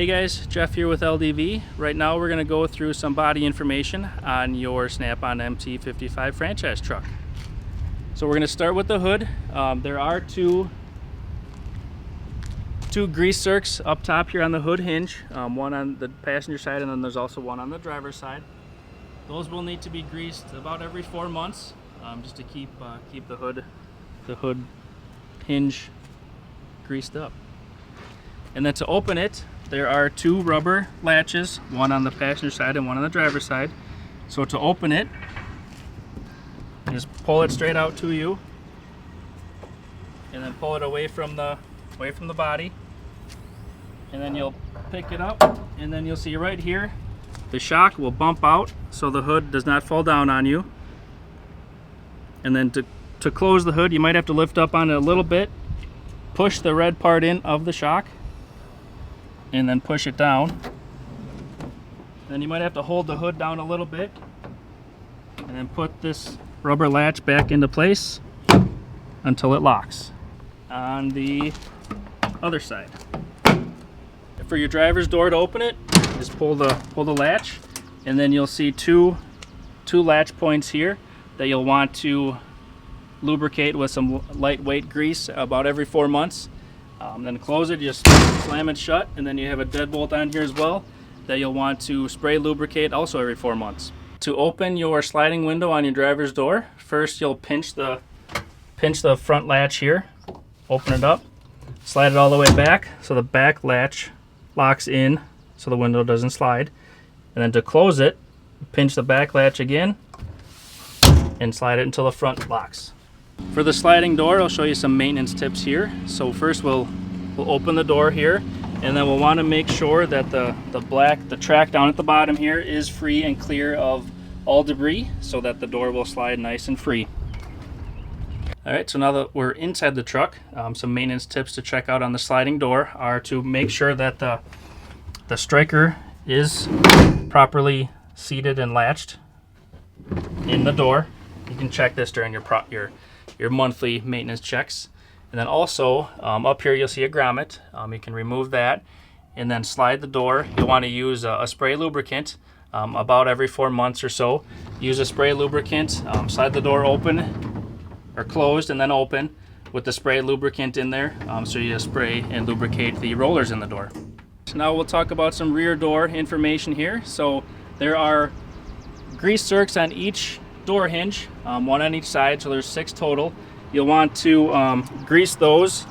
Hey guys, Jeff here with LDV. Right now we're going to go through some body information on your Snap-on MT-55 franchise truck. So we're going to start with the hood. There are two grease zerks up top here on the hood hinge, one on the passenger side and then there's also one on the driver's side. Those will need to be greased about every 4 months, just to keep the hood hinge greased up. And then to open it, there are two rubber latches, one on the passenger side and one on the driver's side. So to open it, just pull it straight out to you, and then pull it away from the body, and then you'll pick it up, and then you'll see right here the shock will bump out so the hood does not fall down on you. And then to close the hood, you might have to lift up on it a little bit, push the red part in of the shock, and then push it down. Then you might have to hold the hood down a little bit and then put this rubber latch back into place until it locks. On the other side, for your driver's door to open it, just pull the latch, and then you'll see two latch points here that you'll want to lubricate with some lightweight grease about every 4 months. Then close it, just slam it shut, and then you have a deadbolt on here as well that you'll want to spray lubricate also every 4 months. To open your sliding window on your driver's door, first you'll pinch the front latch here, open it up, slide it all the way back so the back latch locks in so the window doesn't slide. And then to close it, pinch the back latch again and slide it until the front locks. For the sliding door, I'll show you some maintenance tips here. So first we'll open the door here, and then we'll want to make sure that the track down at the bottom here is free and clear of all debris so that the door will slide nice and free. Alright, so now that we're inside the truck, some maintenance tips to check out on the sliding door are to make sure that the striker is properly seated and latched in the door. You can check this during your monthly maintenance checks. And then also up here you'll see a grommet. You can remove that and then slide the door. You'll want to use a spray lubricant about every 4 months or so. Use a spray lubricant, slide the door open or closed and then open with the spray lubricant in there, so you spray and lubricate the rollers in the door. So now we'll talk about some rear door information here. So there are grease zerks on each door hinge, one on each side, so there's 6 total. You'll want to grease those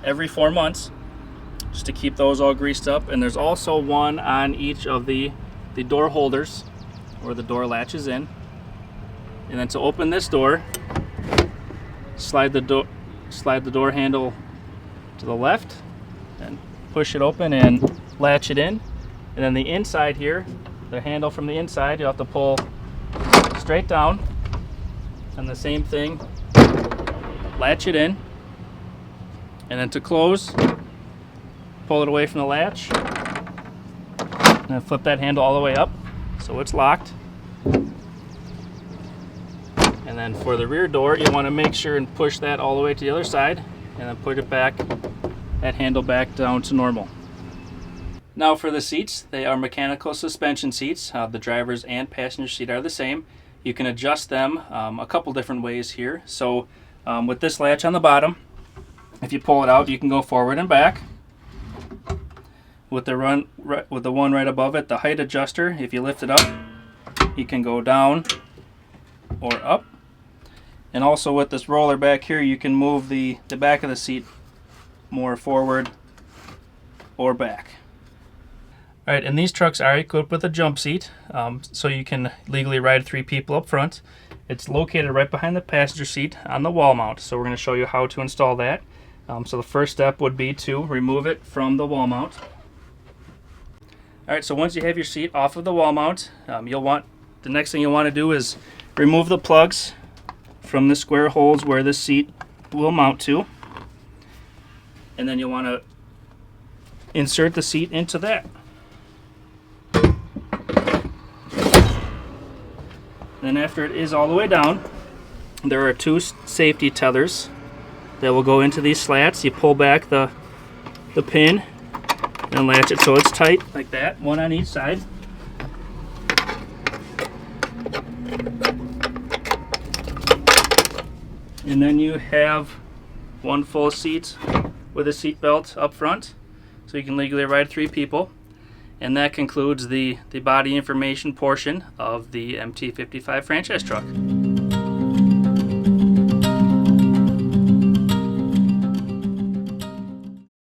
every 4 months just to keep those all greased up. And there's also one on each of the door holders where the door latches in. And then to open this door, slide the door handle to the left and push it open and latch it in. And then the inside here, the handle from the inside, you'll have to pull straight down, and the same thing, latch it in, and then to close, pull it away from the latch and then flip that handle all the way up so it's locked. And then for the rear door, you want to make sure and push that all the way to the other side and then put it back, that handle back down to normal. Now for the seats, they are mechanical suspension seats. The driver's and passenger seat are the same. You can adjust them a couple different ways here. So with this latch on the bottom, if you pull it out, you can go forward and back. With the one right above it, the height adjuster, if you lift it up, you can go down or up. And also with this roller back here, you can move the back of the seat more forward or back. Alright, and these trucks are equipped with a jump seat, so you can legally ride 3 people up front. It's located right behind the passenger seat on the wall mount, so we're going to show you how to install that. So the first step would be to remove it from the wall mount. Alright, so once you have your seat off of the wall mount, the next thing you'll want to do is remove the plugs from the square holes where the seat will mount to. And then you'll want to insert the seat into that. Then after it is all the way down, there are 2 safety tethers that will go into these slats. You pull back the pin and latch it so it's tight like that, one on each side. And then you have one full seat with a seat belt up front, so you can legally ride 3 people. And that concludes the body information portion of the MT-55 franchise truck.